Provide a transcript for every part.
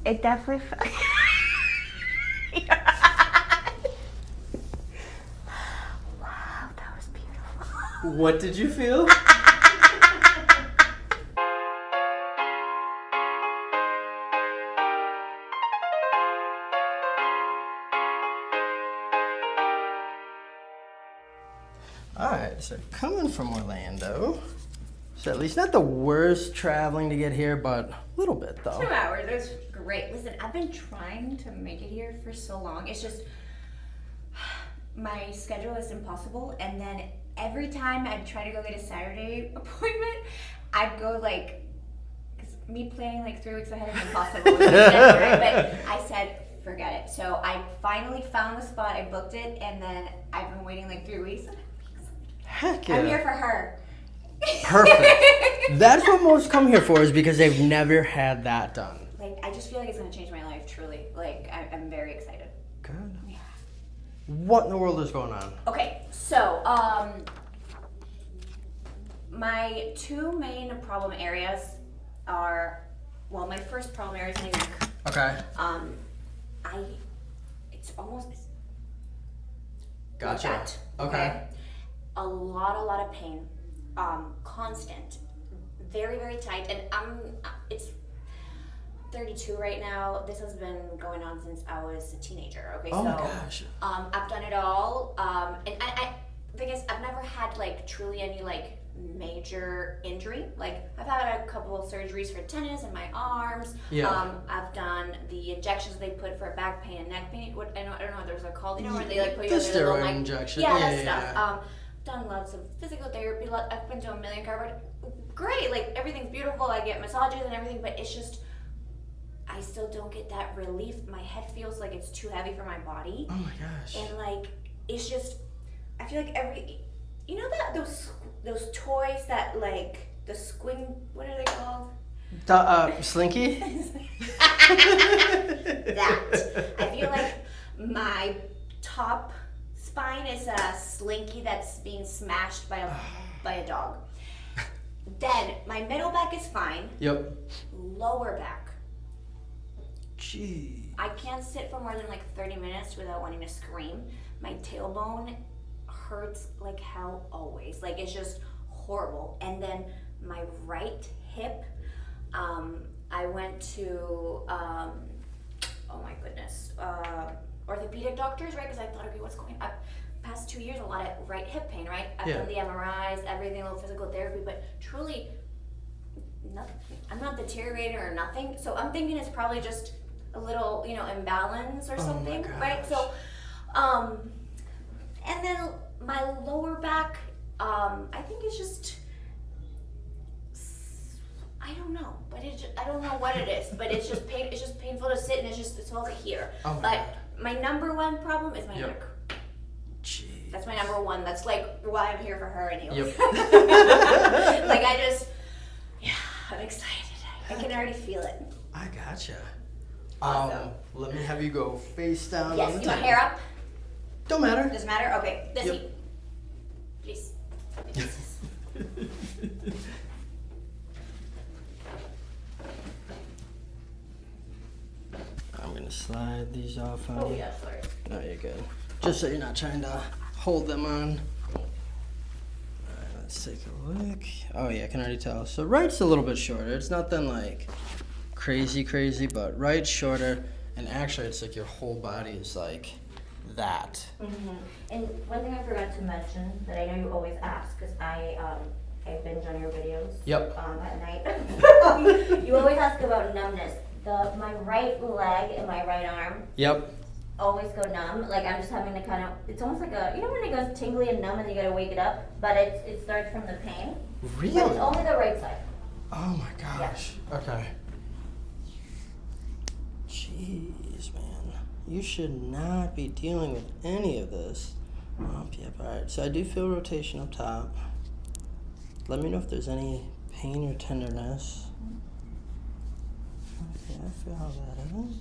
It definitely Wow, that was beautiful. What did you feel? Alright, so coming from Orlando, so at least not the worst traveling to get here, but a little bit though. 2 hours, that's great. Listen, I've been trying to make it here for so long. It's just, my schedule is impossible. And then every time I try to go get a Saturday appointment, I'd go like, because me planning like 3 weeks ahead is impossible. Right? But I said, forget it. So I finally found the spot, I booked it, and then I've been waiting like 3 weeks. Heck yeah. I'm here for her. Perfect. That's what most come here for, is because they've never had that done. Like, I just feel like it's gonna change my life, truly. Like, I'm very excited. Good. Yeah. What in the world is going on? Okay, so, my 2 main problem areas are, well, my first problem area is my neck. Okay. It's almost, Gotcha. like that, Okay. A lot of pain, constant, very, very tight, and it's 32 right now. This has been going on since I was a teenager. Okay, Oh so my gosh. I've done it all, and I the thing is, I've never had like truly any like major injury. Like, I've had a couple of surgeries for tennis in my arms. Yeah. I've done the injections they put for back pain and neck pain. What I don't know what those are called. You know, where they like put you The in their little steroid like injection. Yeah, Yeah, that yeah, stuff. Done lots of physical therapy. I've been to a million chiropractors. Great, like everything's beautiful. I get massages and everything, but it's just, I still don't get that relief. My head feels like it's too heavy for my body. Oh my gosh. And like, it's just, I feel like you know that those toys that like the squing, what are they called? Slinky? That. I feel like my top spine is a slinky that's being smashed by a dog. Then my middle back is fine. Yep. Lower back, Gee. I can't sit for more than like 30 minutes without wanting to scream. My tailbone hurts like hell always. Like, it's just horrible. And then my right hip, I went to, oh my goodness, orthopedic doctors, right? Because I thought, okay, what's going on? Past 2 years, a lot of right hip pain, right? I've done the MRIs, everything, a little physical therapy, but truly, nothing. I'm not deteriorating or nothing. So I'm thinking it's probably just a little, imbalance or something, right? So, and then my lower back, I think it's just, I don't know, but I don't know what it is, but it's just pain. It's just painful to sit, and it's over here. Oh my but God. my number one problem is my Yep. neck. Jeez. That's my number one. That's like why I'm here for her anyway. Yep. Like, I'm excited. I can already feel it. I gotcha. Awesome. Let me have you go face down on Yes, the you want table. hair up? Don't matter. Doesn't matter? Okay, this Yep. seat. Please. I'm gonna slide these off on Oh, you. yeah, sorry. No, you're good. Just so you're not trying to hold them on. Alright, let's take a look. Oh yeah, I can already tell. So right's a little bit shorter. It's nothing like crazy, but right's shorter, and actually it's like your whole body is like that. Mm-hmm. And one thing I forgot to mention that I know you always ask, because I binge on your videos. Yep. At night. You always ask about numbness. My right leg and my right arm Yep. always go numb. Like, I'm just having to kind of, it's almost like when it goes tingly and numb and you gotta wake it up, but it starts from the pain. Really? But it's only the right side. Oh my gosh. Okay. Jeez, man. You should not be dealing with any of this. Oh, yep, alright. So I do feel rotation up top. Let me know if there's any pain or tenderness. Okay, I feel how that is.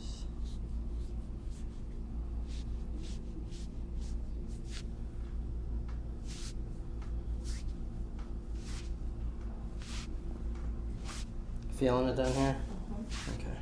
Feeling it down here? Okay.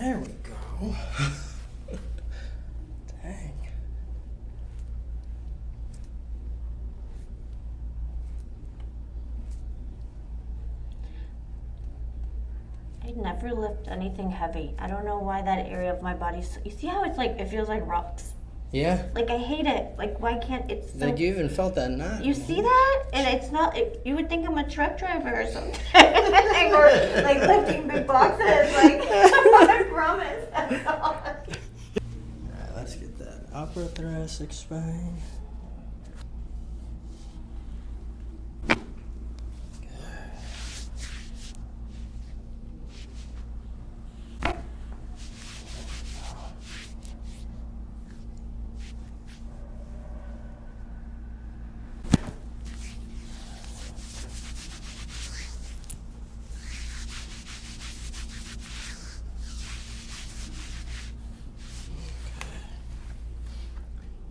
There we go. Dang. I never lift anything heavy. I don't know why that area of my body. You see how it's like, it feels like rocks. Yeah. Like I hate it. Like why can't it's so... Like you even felt that knot. You see that? And it's not. You would think I'm a truck driver or something, or like lifting big boxes. Like I promise. All right, let's get that upper thoracic spine.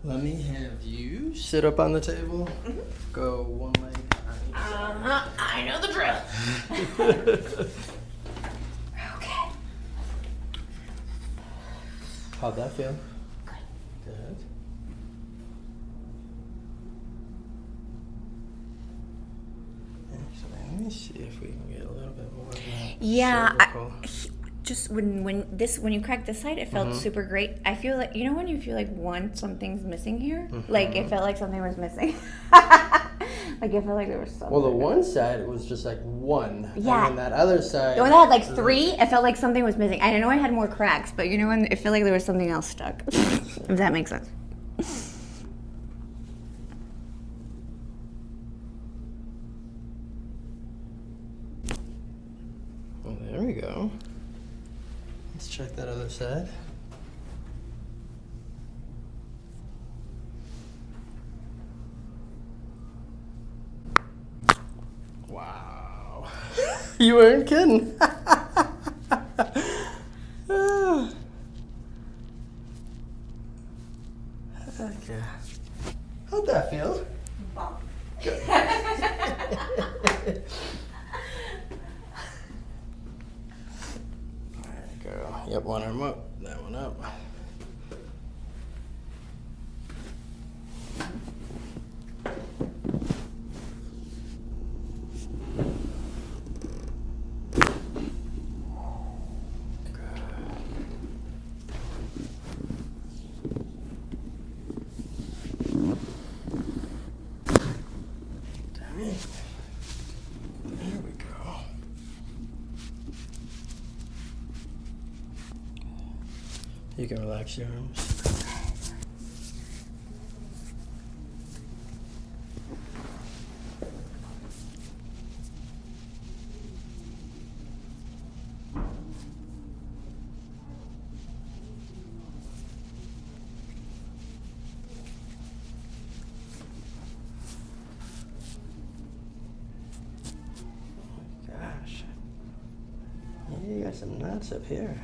Let me have you sit up on the table. Mm-hmm. Go one leg. I know the drill. Okay. How'd that feel? Good. Good. Actually, let me see if we can get a little bit more of that. Yeah, cervical. just when you crack this side, it felt super great. I feel like, you know when you feel like something's missing here? Like it felt like something was missing. Like it felt like there was something. Well, the one side it was just like one. Yeah. And then that other side. When I had like 3, it felt like something was missing. I know I had more cracks, but you know when it felt like there was something else stuck. If that makes sense. Well, there we go. Let's check that other side. Wow. You weren't kidding. Okay. How'd that feel? Bump. Good. Alright, girl. Yep, one arm up, that one up. There we go. You can relax your arms. Gosh. Yeah, you got some knots up here.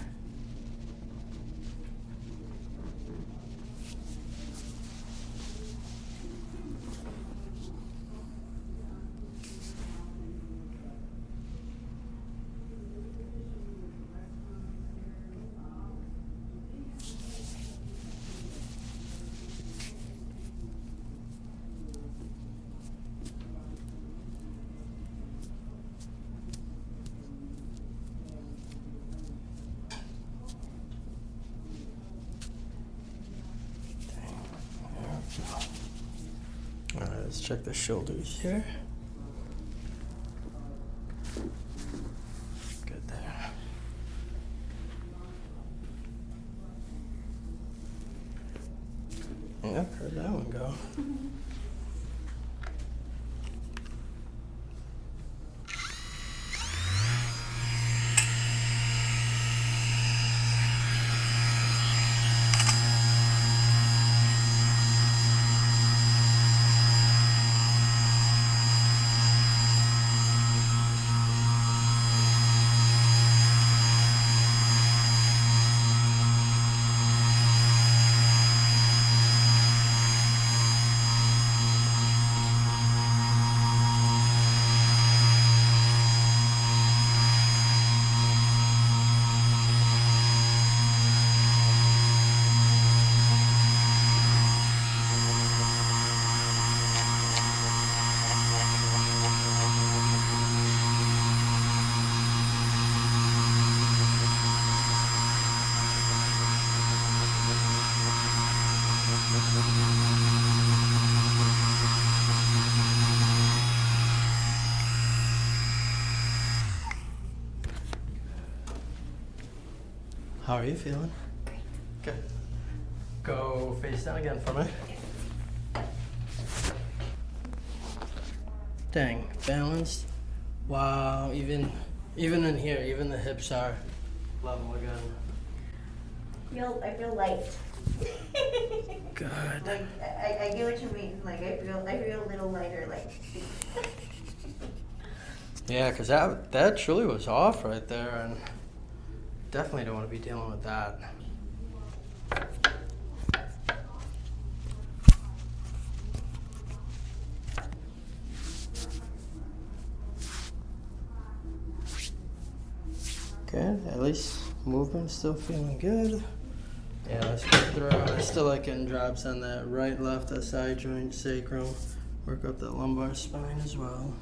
All right, let's check the shoulders here. Good there. Yep, heard that one go. How are you feeling? Great. Good. Go face down again for me. Dang, balanced. Wow, even in here, even the hips are level again. I feel light. Good. Like I get what you mean. Like I feel a little lighter. Like. Yeah, because that truly was off right there, and definitely don't want to be dealing with that. Good, at least movement still feeling good. Yeah, let's go through. I still like getting drops on that right, left, that side joint, sacrum. Work up that lumbar spine as well.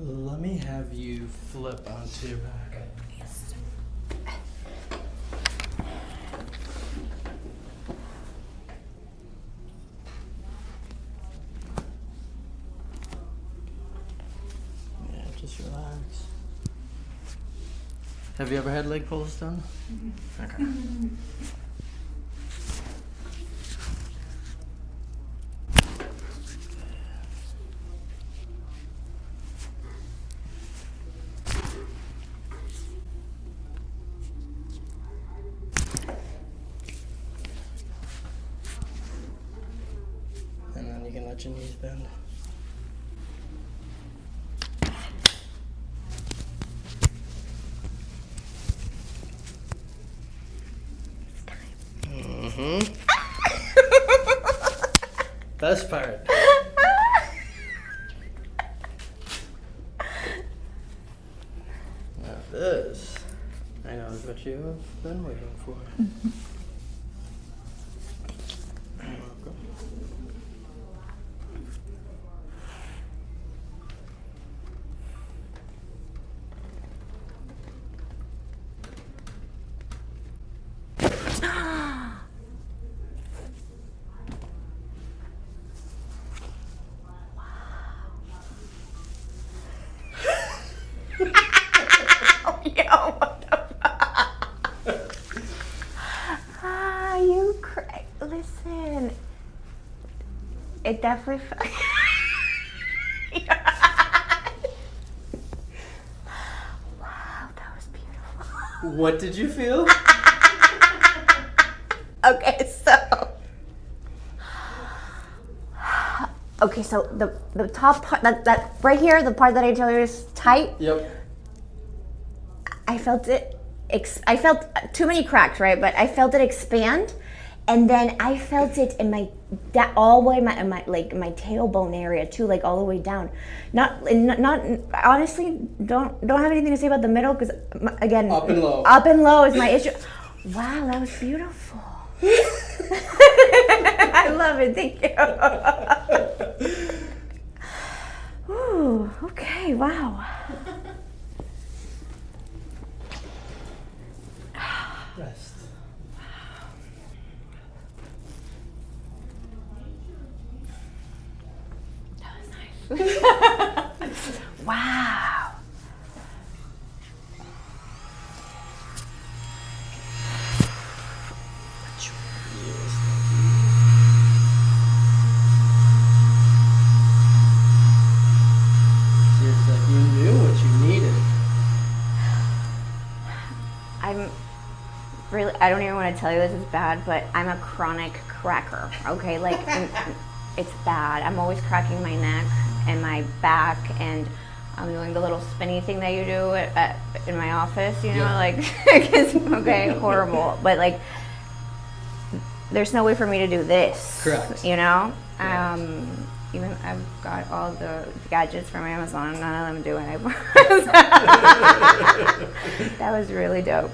Let me have you flip onto your back. Yes. Yeah, just relax. Have you ever had leg pulls done? Mm-hmm. Okay. And then you can let your knees bend. Mm-hmm. Best part. Now this, I know is what you've been waiting for. You're welcome. Yo, what the fuck? You listen. It definitely Wow, that was beautiful. What did you feel? Okay, so the top part, that right here, the part that I told you is tight. Yep. I felt it. I felt too many cracks, right? But I felt it expand, and then I felt it in all the way in my tailbone area too, like all the way down. Not honestly, don't have anything to say about the middle because again, Up and low. Up and low is my issue. Wow, that was beautiful. I love it. Thank you. Ooh, okay. Wow. Rest. That was nice. Wow. It's like you knew what you needed. I'm really, I don't even want to tell you this is bad, but I'm a chronic cracker. Okay, like it's bad. I'm always cracking my neck and my back, and I'm doing the little spinny thing that you do in my office. You know, like it's okay, horrible. But like, there's no way for me to do this. Correct. You know. Even I've got all the gadgets from Amazon. None of them do it. That was really dope.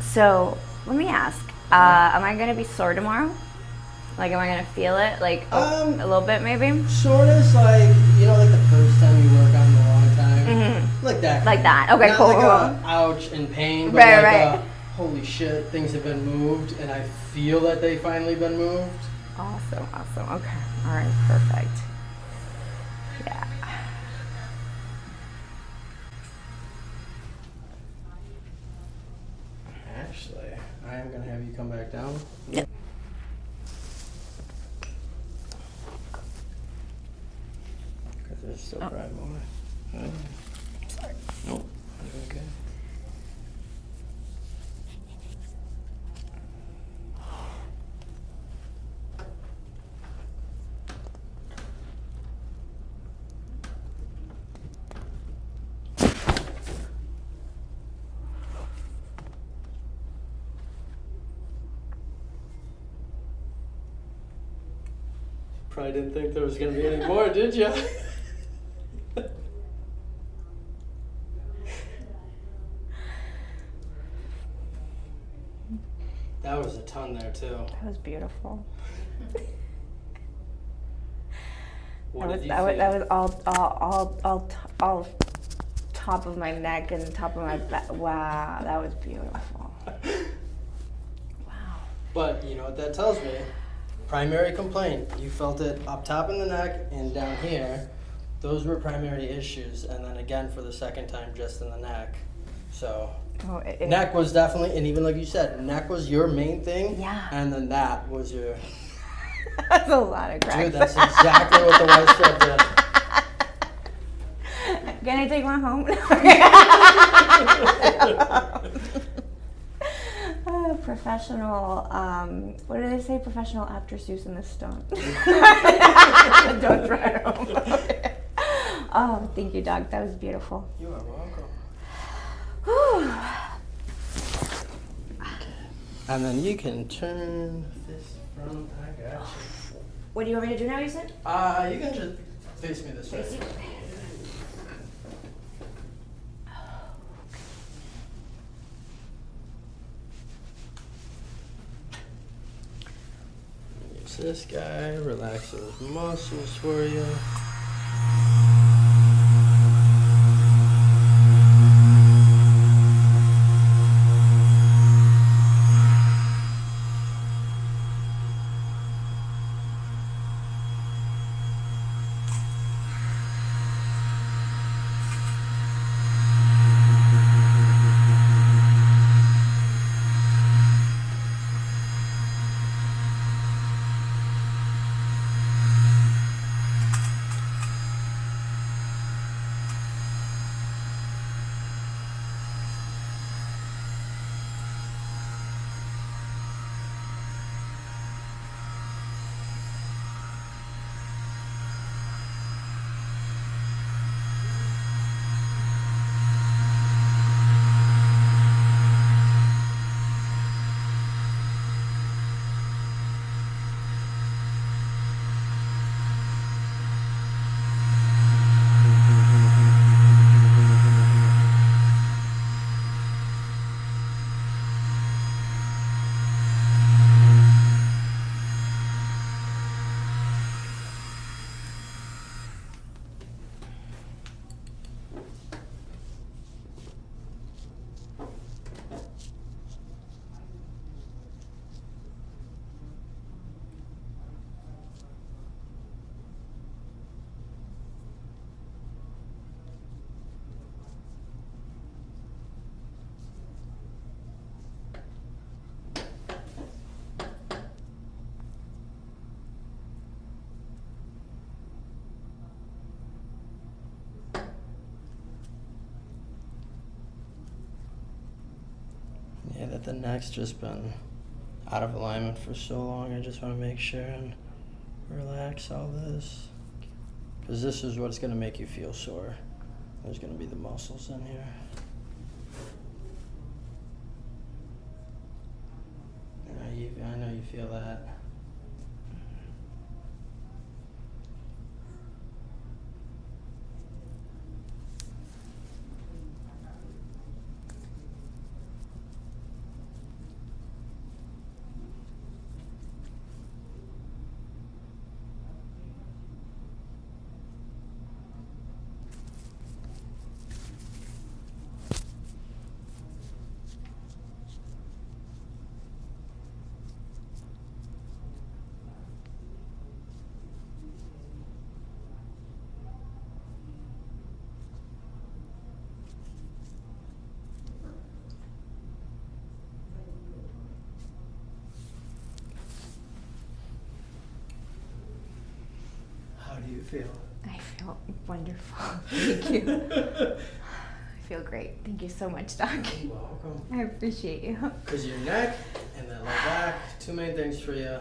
So let me ask: am I gonna be sore tomorrow? Like, am I gonna feel it? Like a little bit, maybe. Soreness, like like the first time you work on the long time, like that. Like that. Okay, Not cool. Like a ouch and pain, but Right, like right. holy shit, things have been moved, and I feel that they finally been moved. Awesome. Okay. All right. Perfect. Yeah. Actually, I am gonna have you come back down. Yep. Because there's still probably more. Sorry. Nope. You're okay. Probably didn't think there was gonna be any more, did you? That was a ton there too. That was beautiful. What did you That feel? was all top of my neck and top of my back. Wow, that was beautiful. Wow. But you know what that tells me? Primary complaint. You felt it up top in the neck and down here. Those were primary issues, and then again for the second time just in the neck. So neck was definitely, and even like you said, neck was your main thing. Yeah. And then that was your. That's a lot of cracks. Dude, that's exactly what the white strap did. Can I take one home? Professional, what do they say? Professional actress using this stone. Don't try it home. Oh, thank you, Doc. That was beautiful. You are welcome. And then you can turn this front. I got you. What do you want me to do now, you said? You can just face me this way. Face you? Use this guy, relax those muscles for you. Yeah, that the neck's just been out of alignment for so long. I just want to make sure and relax all this. Because this is what's going to make you feel sore. There's going to be the muscles in here. I know you feel that. How do you feel? I feel wonderful. Thank you. I feel great. Thank you so much, Doc. You're welcome. I appreciate you. Because your neck and that low back, two main things for you.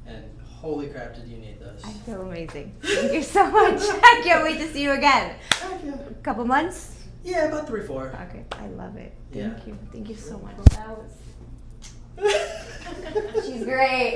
And holy crap, did you need this? I feel amazing. Thank you so much. I can't wait to see you again. Thank you. A couple months? Yeah, about 3-4. Okay, I love it. Yeah. Thank you. Thank you so much. That was. She's great.